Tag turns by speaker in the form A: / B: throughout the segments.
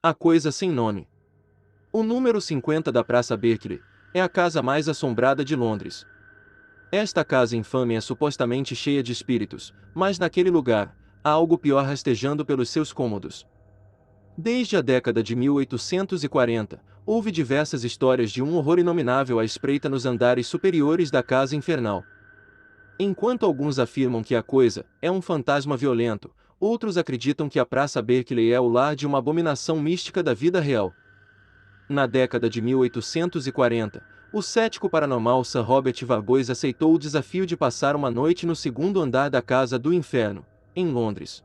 A: A Coisa Sem Nome. O número 50 da Praça Berkeley é a casa mais assombrada de Londres. Esta casa infame é supostamente cheia de espíritos, mas naquele lugar, há algo pior rastejando pelos seus cômodos. Desde a década de 1840, houve diversas histórias de um horror inominável à espreita nos andares superiores da casa infernal. Enquanto alguns afirmam que a coisa é um fantasma violento, outros acreditam que a Praça Berkeley é o lar de uma abominação mística da vida real. Na década de 1840, o cético paranormal Sir Robert Varbois aceitou o desafio de passar uma noite no segundo andar da Casa do Inferno, em Londres.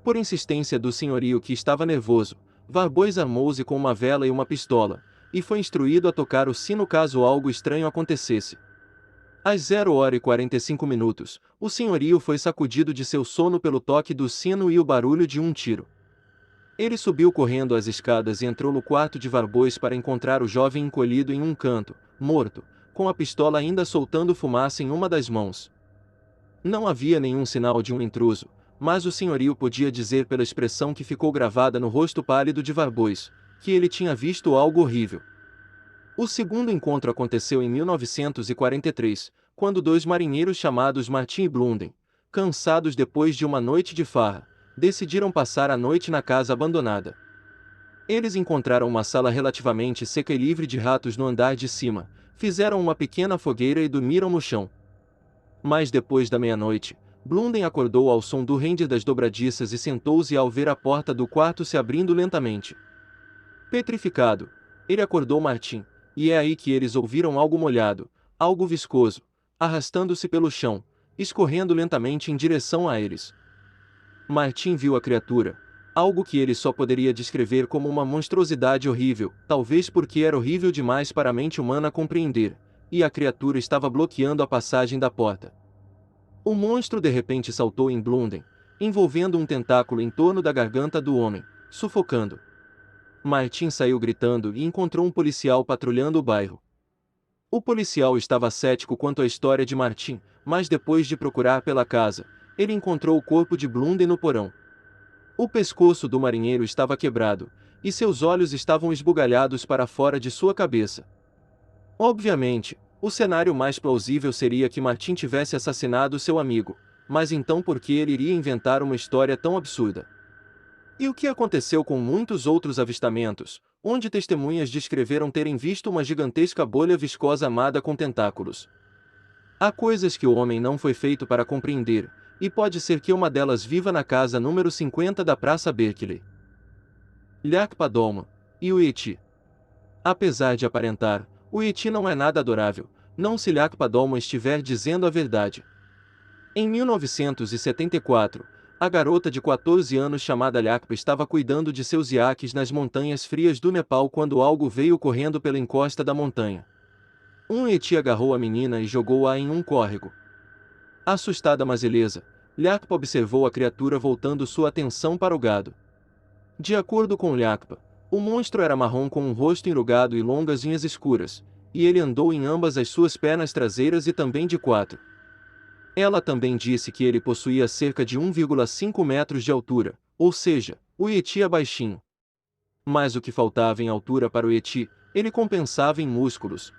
A: Por insistência do senhorio que estava nervoso, Varbois armou-se com uma vela e uma pistola, e foi instruído a tocar o sino caso algo estranho acontecesse. Às 0h45, o senhorio foi sacudido de seu sono pelo toque do sino e o barulho de um tiro. Ele subiu correndo as escadas e entrou no quarto de Varbois para encontrar o jovem encolhido em um canto, morto, com a pistola ainda soltando fumaça em uma das mãos. Não havia nenhum sinal de um intruso, mas o senhorio podia dizer pela expressão que ficou gravada no rosto pálido de Varbois, que ele tinha visto algo horrível. O segundo encontro aconteceu em 1943, quando dois marinheiros chamados Martin e Blunden, cansados depois de uma noite de farra, decidiram passar a noite na casa abandonada. Eles encontraram uma sala relativamente seca e livre de ratos no andar de cima, fizeram uma pequena fogueira e dormiram no chão. Mas depois da meia-noite, Blunden acordou ao som do render das dobradiças e sentou-se ao ver a porta do quarto se abrindo lentamente. Petrificado, ele acordou Martin, e é aí que eles ouviram algo molhado, algo viscoso, arrastando-se pelo chão, escorrendo lentamente em direção a eles. Martin viu a criatura, algo que ele só poderia descrever como uma monstruosidade horrível, talvez porque era horrível demais para a mente humana compreender, e a criatura estava bloqueando a passagem da porta. O monstro de repente saltou em Blunden, envolvendo um tentáculo em torno da garganta do homem, sufocando. Martin saiu gritando e encontrou um policial patrulhando o bairro. O policial estava cético quanto à história de Martin, mas depois de procurar pela casa, ele encontrou o corpo de Blunden no porão. O pescoço do marinheiro estava quebrado, e seus olhos estavam esbugalhados para fora de sua cabeça. Obviamente, o cenário mais plausível seria que Martin tivesse assassinado seu amigo, mas então por que ele iria inventar uma história tão absurda? E o que aconteceu com muitos outros avistamentos, onde testemunhas descreveram terem visto uma gigantesca bolha viscosa amada com tentáculos? Há coisas que o homem não foi feito para compreender, e pode ser que uma delas viva na casa número 50 da Praça Berkeley. Lakpa Dolma e o Yeti. Apesar de aparentar, o Yeti não é nada adorável, não se Lakpa Dolma estiver dizendo a verdade. Em 1974, a garota de 14 anos chamada Lakpa estava cuidando de seus iaques nas montanhas frias do Nepal quando algo veio correndo pela encosta da montanha. Um Yeti agarrou a menina e jogou-a em um córrego. Assustada mas ilesa, Lakpa observou a criatura voltando sua atenção para o gado. De acordo com Lakpa, o monstro era marrom com um rosto enrugado e longas unhas escuras, e ele andou em ambas as suas pernas traseiras e também de quatro. Ela também disse que ele possuía cerca de 1,5 metros de altura, ou seja, o Yeti é baixinho. Mas o que faltava em altura para o Yeti, ele compensava em músculos.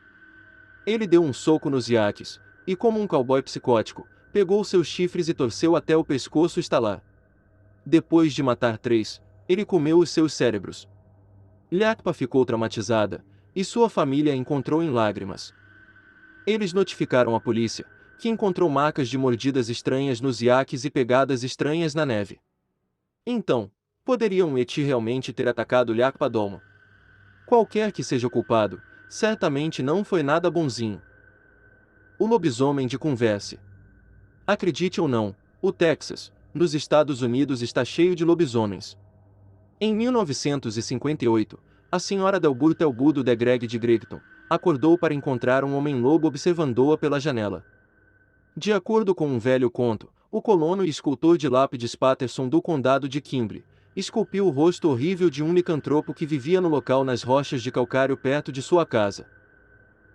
A: Ele deu um soco nos iaques, e como um cowboy psicótico, pegou seus chifres e torceu até o pescoço estalar. Depois de matar 3, ele comeu os seus cérebros. Lakpa ficou traumatizada, e sua família a encontrou em lágrimas. Eles notificaram a polícia, que encontrou marcas de mordidas estranhas nos iaques e pegadas estranhas na neve. Então, poderia um Yeti realmente ter atacado Lakpa Dolma? Qualquer que seja o culpado, certamente não foi nada bonzinho. O lobisomem de Converse. Acredite ou não, o Texas, nos Estados Unidos está cheio de lobisomens. Em 1958, a senhora Delbert Telbudo de Greg de Gregton acordou para encontrar um homem-lobo observando-a pela janela. De acordo com um velho conto, o colono e escultor de lápides Patterson do condado de Kimbrey esculpiu o rosto horrível de um licantropo que vivia no local nas rochas de calcário perto de sua casa.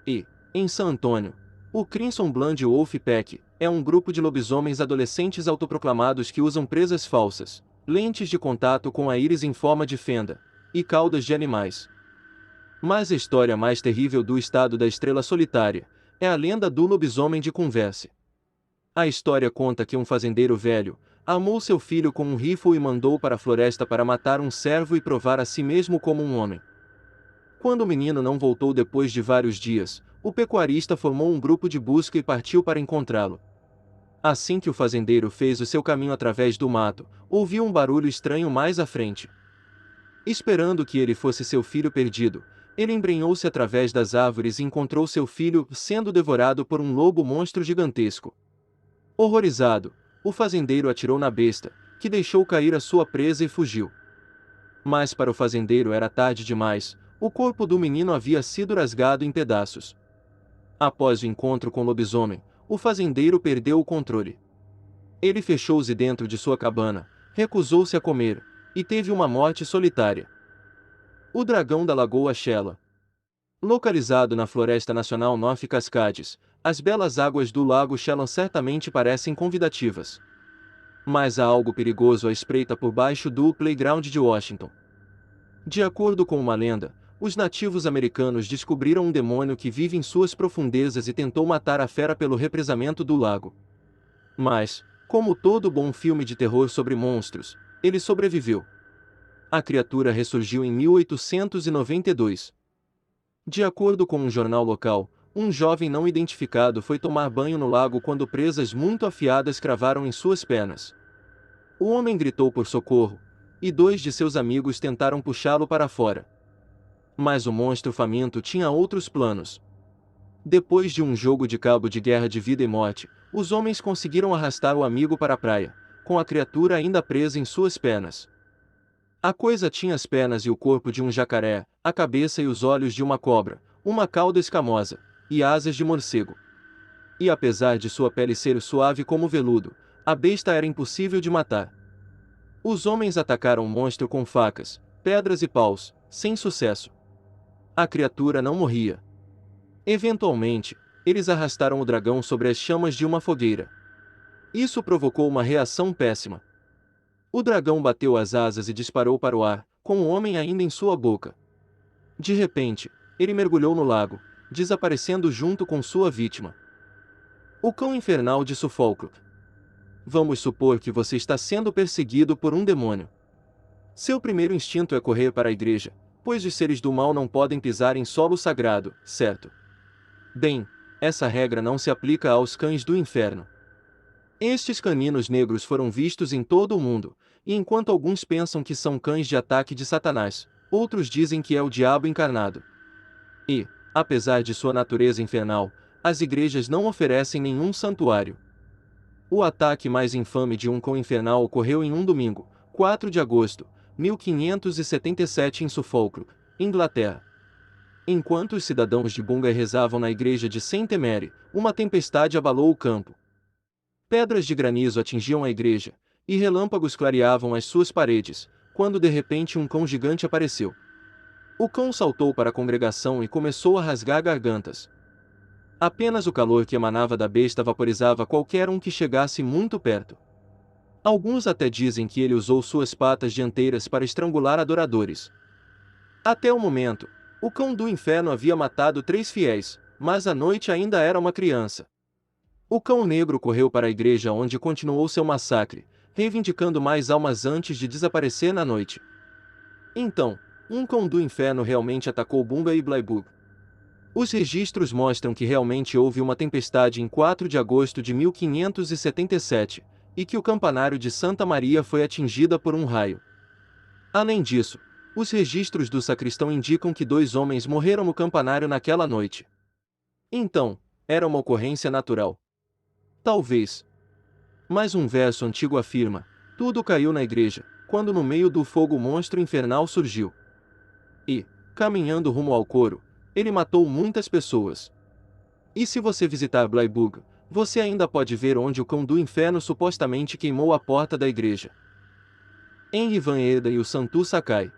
A: E, em San Antônio, o Crimson Blood Wolf Pack é um grupo de lobisomens adolescentes autoproclamados que usam presas falsas, lentes de contato com a íris em forma de fenda, e caudas de animais. Mas a história mais terrível do estado da Estrela Solitária é a lenda do lobisomem de Converse. A história conta que um fazendeiro velho amou seu filho com um rifle e mandou para a floresta para matar um cervo e provar a si mesmo como um homem. Quando o menino não voltou depois de vários dias, o pecuarista formou um grupo de busca e partiu para encontrá-lo. Assim que o fazendeiro fez o seu caminho através do mato, ouviu um barulho estranho mais à frente. Esperando que ele fosse seu filho perdido, ele embrenhou-se através das árvores e encontrou seu filho sendo devorado por um lobo monstro gigantesco. Horrorizado, o fazendeiro atirou na besta, que deixou cair a sua presa e fugiu. Mas para o fazendeiro era tarde demais, o corpo do menino havia sido rasgado em pedaços. Após o encontro com o lobisomem, o fazendeiro perdeu o controle. Ele fechou-se dentro de sua cabana, recusou-se a comer, e teve uma morte solitária. O dragão da Lagoa Shela. Localizado na Floresta Nacional North Cascades, as belas águas do Lago Chelan certamente parecem convidativas. Mas há algo perigoso à espreita por baixo do playground de Washington. De acordo com uma lenda, os nativos americanos descobriram um demônio que vive em suas profundezas e tentou matar a fera pelo represamento do lago. Mas, como todo bom filme de terror sobre monstros, ele sobreviveu. A criatura ressurgiu em 1892. De acordo com um jornal local, um jovem não identificado foi tomar banho no lago quando presas muito afiadas cravaram em suas pernas. O homem gritou por socorro, e 2 de seus amigos tentaram puxá-lo para fora. Mas o monstro faminto tinha outros planos. Depois de um jogo de cabo de guerra de vida e morte, os homens conseguiram arrastar o amigo para a praia, com a criatura ainda presa em suas pernas. A coisa tinha as pernas e o corpo de um jacaré, a cabeça e os olhos de uma cobra, uma cauda escamosa, e asas de morcego. E apesar de sua pele ser suave como veludo, a besta era impossível de matar. Os homens atacaram o monstro com facas, pedras e paus, sem sucesso. A criatura não morria. Eventualmente, eles arrastaram o dragão sobre as chamas de uma fogueira. Isso provocou uma reação péssima. O dragão bateu as asas e disparou para o ar, com o homem ainda em sua boca. De repente, ele mergulhou no lago, desaparecendo junto com sua vítima. O cão infernal de Suffolk. Vamos supor que você está sendo perseguido por um demônio. Seu primeiro instinto é correr para a igreja, pois os seres do mal não podem pisar em solo sagrado, certo? Bem, essa regra não se aplica aos cães do inferno. Estes caninos negros foram vistos em todo o mundo, e enquanto alguns pensam que são cães de ataque de Satanás, outros dizem que é o diabo encarnado. E, apesar de sua natureza infernal, as igrejas não oferecem nenhum santuário. O ataque mais infame de um cão infernal ocorreu em um domingo, 4 de agosto, 1577 em Suffolk, Inglaterra. Enquanto os cidadãos de Bungay rezavam na igreja de Saint Mary, uma tempestade abalou o campo. Pedras de granizo atingiam a igreja, e relâmpagos clareavam as suas paredes, quando de repente um cão gigante apareceu. O cão saltou para a congregação e começou a rasgar gargantas. Apenas o calor que emanava da besta vaporizava qualquer um que chegasse muito perto. Alguns até dizem que ele usou suas patas dianteiras para estrangular adoradores. Até o momento, o cão do inferno havia matado 3 fiéis, mas a noite ainda era uma criança. O cão negro correu para a igreja onde continuou seu massacre, reivindicando mais almas antes de desaparecer na noite. Então, um cão do inferno realmente atacou Bungay e Blackburn. Os registros mostram que realmente houve uma tempestade em 4 de agosto de 1577, e que o campanário de Santa Maria foi atingida por um raio. Além disso, os registros do sacristão indicam que 2 homens morreram no campanário naquela noite. Então, era uma ocorrência natural. Talvez. Mas um verso antigo afirma: tudo caiu na igreja, quando no meio do fogo o monstro infernal surgiu. E, caminhando rumo ao coro, ele matou muitas pessoas. E se você visitar Blackburn, você ainda pode ver onde o cão do inferno supostamente queimou a porta da igreja. Henry Van Eda e o Santu Sakai.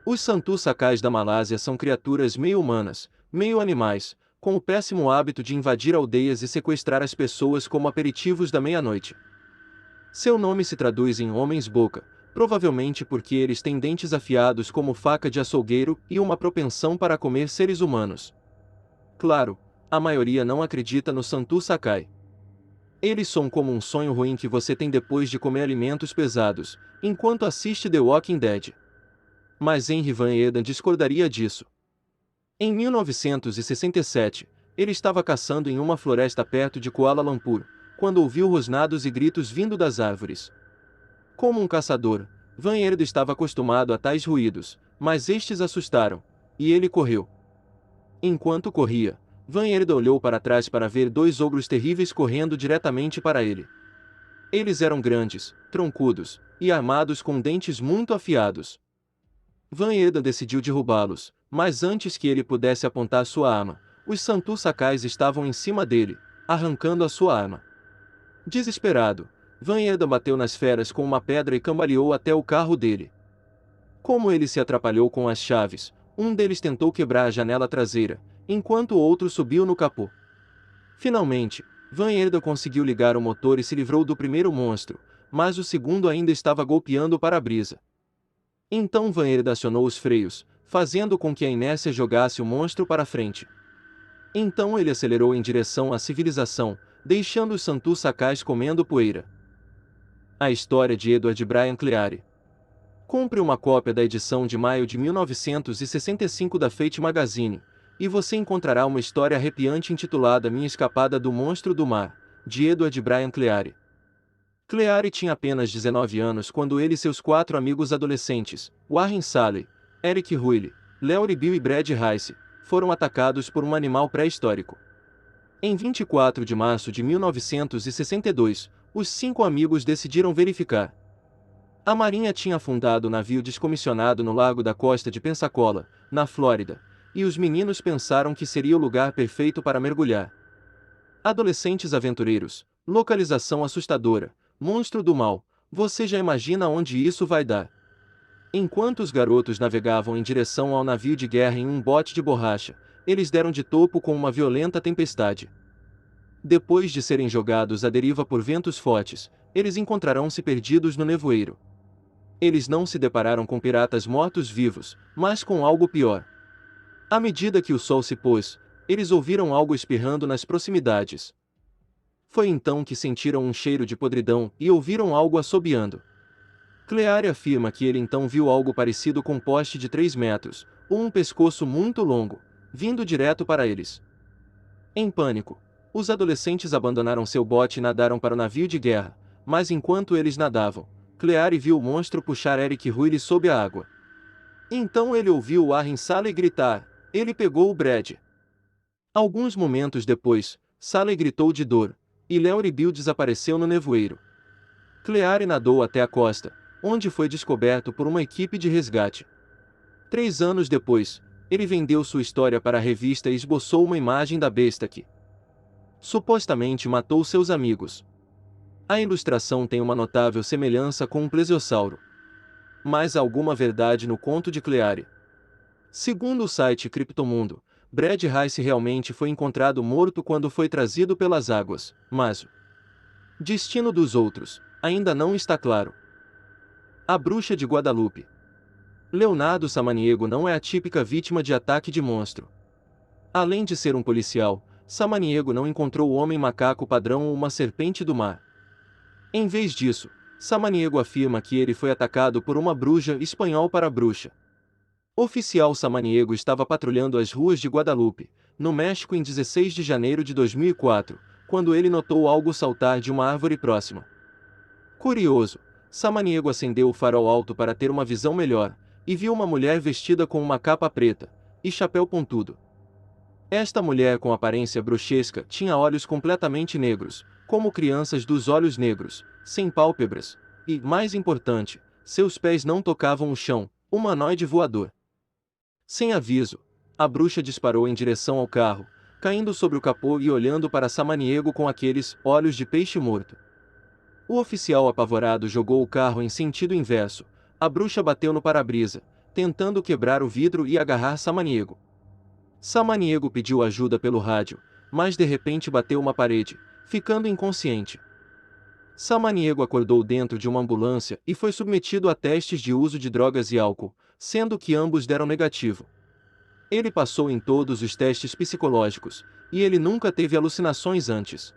A: Os Santu Sakais da Malásia são criaturas meio humanas, meio animais, com o péssimo hábito de invadir aldeias e sequestrar as pessoas como aperitivos da meia-noite. Seu nome se traduz em homens-boca, Provavelmente porque eles têm dentes afiados como faca de açougueiro e uma propensão para comer seres humanos. Claro, a maioria não acredita no Santu Sakai. Eles são como um sonho ruim que você tem depois de comer alimentos pesados, enquanto assiste The Walking Dead. Mas Henry Van Eden discordaria disso. Em 1967, ele estava caçando em uma floresta perto de Kuala Lumpur, quando ouviu rosnados e gritos vindo das árvores. Como um caçador, Van Eden estava acostumado a tais ruídos, mas estes assustaram, e ele correu. Enquanto corria, Van Eden olhou para trás para ver dois ogros terríveis correndo diretamente para ele. Eles eram grandes, troncudos, e armados com dentes muito afiados. Van Eden decidiu derrubá-los, mas antes que ele pudesse apontar sua arma, os Santu Sakais estavam em cima dele, arrancando a sua arma. Desesperado, Van Eden bateu nas feras com uma pedra e cambaleou até o carro dele. Como ele se atrapalhou com as chaves, um deles tentou quebrar a janela traseira, enquanto o outro subiu no capô. Finalmente, Van Eden conseguiu ligar o motor e se livrou do primeiro monstro, mas o segundo ainda estava golpeando o para-brisa. Então Van Eden acionou os freios, fazendo com que a inércia jogasse o monstro para frente. Então ele acelerou em direção à civilização, deixando os Santu Sakais comendo poeira. A história de Edward Bryan Cleary. Compre uma cópia da edição de maio de 1965 da Fate Magazine, e você encontrará uma história arrepiante intitulada Minha Escapada do Monstro do Mar, de Edward Bryan Cleary. Cleary tinha apenas 19 anos quando ele e seus 4 amigos adolescentes, Warren Salley, Eric Huile, Larry Bill e Brad Rice, foram atacados por um animal pré-histórico. Em 24 de março de 1962, os 5 amigos decidiram verificar. A Marinha tinha afundado o navio descomissionado no lago da costa de Pensacola, na Flórida, e os meninos pensaram que seria o lugar perfeito para mergulhar. Adolescentes aventureiros, localização assustadora, monstro do mal, você já imagina onde isso vai dar. Enquanto os garotos navegavam em direção ao navio de guerra em um bote de borracha, eles deram de topo com uma violenta tempestade. Depois de serem jogados à deriva por ventos fortes, eles encontrarão-se perdidos no nevoeiro. Eles não se depararam com piratas mortos-vivos, mas com algo pior. À medida que o sol se pôs, eles ouviram algo espirrando nas proximidades. Foi então que sentiram um cheiro de podridão e ouviram algo assobiando. Cleary afirma que ele então viu algo parecido com um poste de 3 metros, ou um pescoço muito longo, vindo direto para eles. Em pânico, os adolescentes abandonaram seu bote e nadaram para o navio de guerra, mas enquanto eles nadavam, Cleary viu o monstro puxar Eric Huile sob a água. Então ele ouviu Warren Salley gritar, ele pegou o Brad. Alguns momentos depois, Salley gritou de dor, e Larry Bill desapareceu no nevoeiro. Cleary nadou até a costa, onde foi descoberto por uma equipe de resgate. 3 anos depois, ele vendeu sua história para a revista e esboçou uma imagem da besta que supostamente matou seus amigos. A ilustração tem uma notável semelhança com um plesiosauro. Mas há alguma verdade no conto de Cleary. Segundo o site Criptomundo, Brad Rice realmente foi encontrado morto quando foi trazido pelas águas, mas o destino dos outros ainda não está claro. A Bruxa de Guadalupe. Leonardo Samaniego não é a típica vítima de ataque de monstro. Além de ser um policial, Samaniego não encontrou o homem macaco padrão ou uma serpente do mar. Em vez disso, Samaniego afirma que ele foi atacado por uma bruxa, espanhol para bruxa. Oficial Samaniego estava patrulhando as ruas de Guadalupe, no México em 16 de janeiro de 2004, quando ele notou algo saltar de uma árvore próxima. Curioso, Samaniego acendeu o farol alto para ter uma visão melhor, e viu uma mulher vestida com uma capa preta e chapéu pontudo. Esta mulher com aparência bruxesca tinha olhos completamente negros, como crianças dos olhos negros, sem pálpebras, e, mais importante, seus pés não tocavam o chão, humanoide voador. Sem aviso, a bruxa disparou em direção ao carro, caindo sobre o capô e olhando para Samaniego com aqueles olhos de peixe morto. O oficial apavorado jogou o carro em sentido inverso, a bruxa bateu no para-brisa, tentando quebrar o vidro e agarrar Samaniego. Samaniego pediu ajuda pelo rádio, mas de repente bateu uma parede, ficando inconsciente. Samaniego acordou dentro de uma ambulância e foi submetido a testes de uso de drogas e álcool, sendo que ambos deram negativo. Ele passou em todos os testes psicológicos, e ele nunca teve alucinações antes.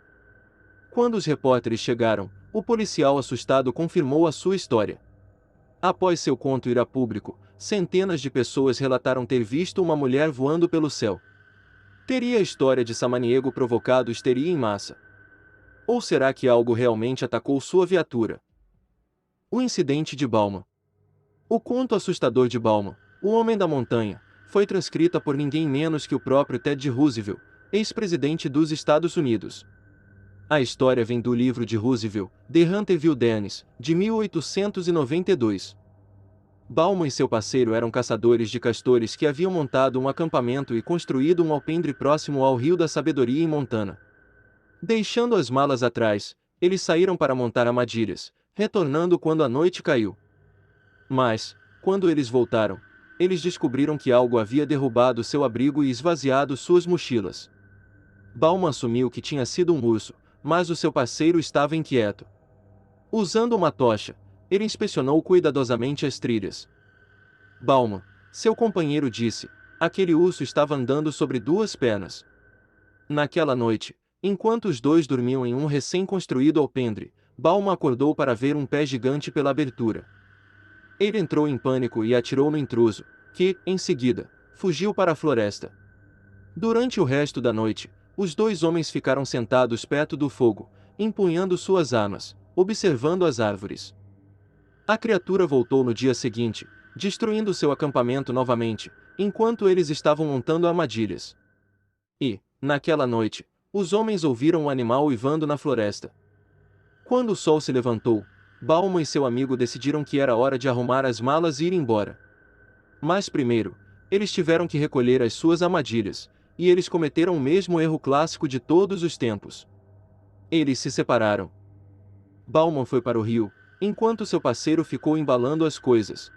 A: Quando os repórteres chegaram, o policial assustado confirmou a sua história. Após seu conto ir a público, centenas de pessoas relataram ter visto uma mulher voando pelo céu. Teria a história de Samaniego provocado histeria em massa? Ou será que algo realmente atacou sua viatura? O incidente de Bauman. O conto assustador de Bauman, o Homem da Montanha, foi transcrita por ninguém menos que o próprio Ted Roosevelt, ex-presidente dos Estados Unidos. A história vem do livro de Roosevelt, The Hunterville Dennis, de 1892. Bauman e seu parceiro eram caçadores de castores que haviam montado um acampamento e construído um alpendre próximo ao Rio da Sabedoria em Montana. Deixando as malas atrás, eles saíram para montar armadilhas, retornando quando a noite caiu. Mas, quando eles voltaram, eles descobriram que algo havia derrubado seu abrigo e esvaziado suas mochilas. Bauman assumiu que tinha sido um urso, mas o seu parceiro estava inquieto. Usando uma tocha, ele inspecionou cuidadosamente as trilhas. Bauman, seu companheiro, disse: aquele urso estava andando sobre duas pernas. Naquela noite, enquanto os dois dormiam em um recém-construído alpendre, Bauman acordou para ver um pé gigante pela abertura. Ele entrou em pânico e atirou no intruso, que, em seguida, fugiu para a floresta. Durante o resto da noite, os dois homens ficaram sentados perto do fogo, empunhando suas armas, observando as árvores. A criatura voltou no dia seguinte, destruindo seu acampamento novamente, enquanto eles estavam montando armadilhas. E, naquela noite, os homens ouviram o animal uivando na floresta. Quando o sol se levantou, Bauman e seu amigo decidiram que era hora de arrumar as malas e ir embora. Mas primeiro, eles tiveram que recolher as suas armadilhas, e eles cometeram o mesmo erro clássico de todos os tempos. Eles se separaram. Bauman foi para o rio, enquanto seu parceiro ficou embalando as coisas.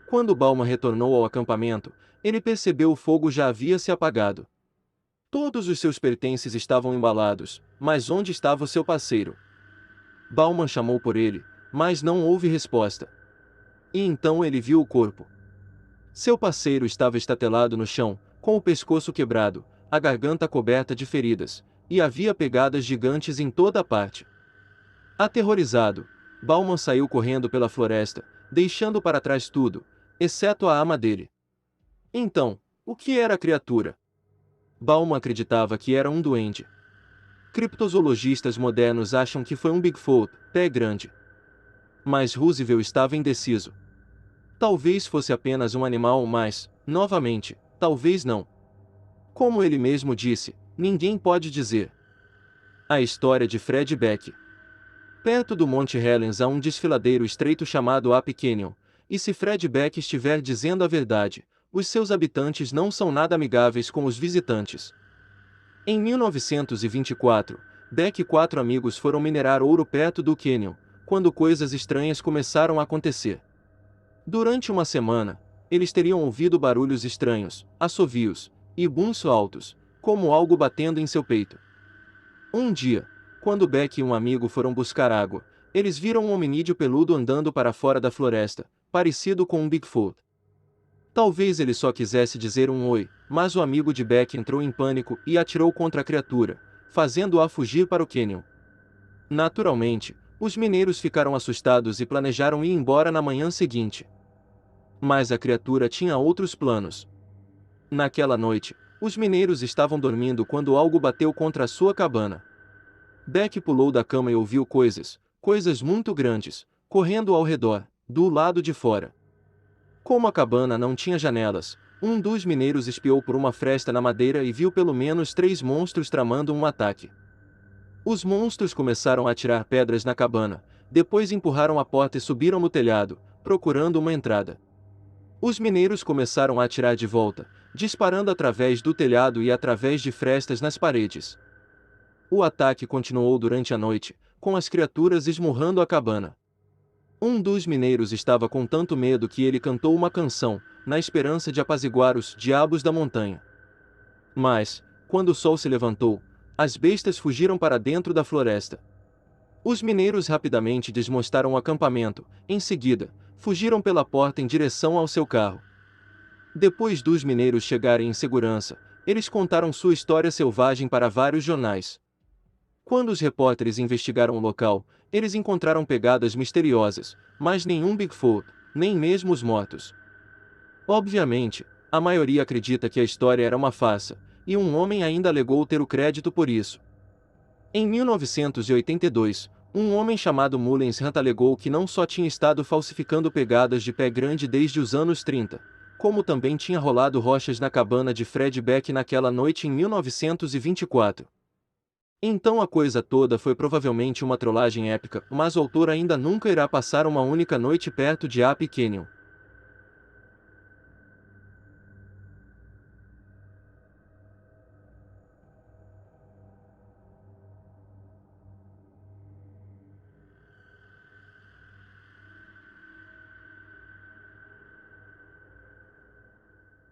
A: Quando Bauman retornou ao acampamento, ele percebeu o fogo já havia se apagado. Todos os seus pertences estavam embalados, mas onde estava o seu parceiro? Bauman chamou por ele, mas não houve resposta. E então ele viu o corpo. Seu parceiro estava estatelado no chão, com o pescoço quebrado, a garganta coberta de feridas, e havia pegadas gigantes em toda a parte. Aterrorizado, Bauman saiu correndo pela floresta, deixando para trás tudo, exceto a arma dele. Então, o que era a criatura? Bauman acreditava que era um duende. Criptozoologistas modernos acham que foi um Bigfoot, pé grande. Mas Roosevelt estava indeciso. Talvez fosse apenas um animal, mas, novamente, talvez não. Como ele mesmo disse, ninguém pode dizer. A história de Fred Beck. Perto do Monte Helens há um desfiladeiro estreito chamado Ape Canyon, e se Fred Beck estiver dizendo a verdade, os seus habitantes não são nada amigáveis com os visitantes. Em 1924, Beck e 4 amigos foram minerar ouro perto do canyon, quando coisas estranhas começaram a acontecer. Durante uma semana, eles teriam ouvido barulhos estranhos, assovios, e bumos altos, como algo batendo em seu peito. Um dia, quando Beck e um amigo foram buscar água, eles viram um hominídeo peludo andando para fora da floresta, parecido com um Bigfoot. Talvez ele só quisesse dizer um oi, mas o amigo de Beck entrou em pânico e atirou contra a criatura, fazendo-a fugir para o canyon. Naturalmente, os mineiros ficaram assustados e planejaram ir embora na manhã seguinte. Mas a criatura tinha outros planos. Naquela noite, os mineiros estavam dormindo quando algo bateu contra a sua cabana. Beck pulou da cama e ouviu coisas muito grandes, correndo ao redor, do lado de fora. Como a cabana não tinha janelas, um dos mineiros espiou por uma fresta na madeira e viu pelo menos 3 monstros tramando um ataque. Os monstros começaram a atirar pedras na cabana, depois empurraram a porta e subiram no telhado, procurando uma entrada. Os mineiros começaram a atirar de volta, disparando através do telhado e através de frestas nas paredes. O ataque continuou durante a noite, com as criaturas esmurrando a cabana. Um dos mineiros estava com tanto medo que ele cantou uma canção, na esperança de apaziguar os diabos da montanha. Mas, quando o sol se levantou, as bestas fugiram para dentro da floresta. Os mineiros rapidamente desmontaram o acampamento, em seguida, fugiram pela porta em direção ao seu carro. Depois dos mineiros chegarem em segurança, eles contaram sua história selvagem para vários jornais. Quando os repórteres investigaram o local, eles encontraram pegadas misteriosas, mas nenhum Bigfoot, nem mesmo os mortos. Obviamente, a maioria acredita que a história era uma farsa, e um homem ainda alegou ter o crédito por isso. Em 1982, um homem chamado Mullens Hunt alegou que não só tinha estado falsificando pegadas de pé grande desde os anos 30, como também tinha rolado rochas na cabana de Fred Beck naquela noite em 1924. Então a coisa toda foi provavelmente uma trollagem épica, mas o autor ainda nunca irá passar uma única noite perto de Ape Canyon.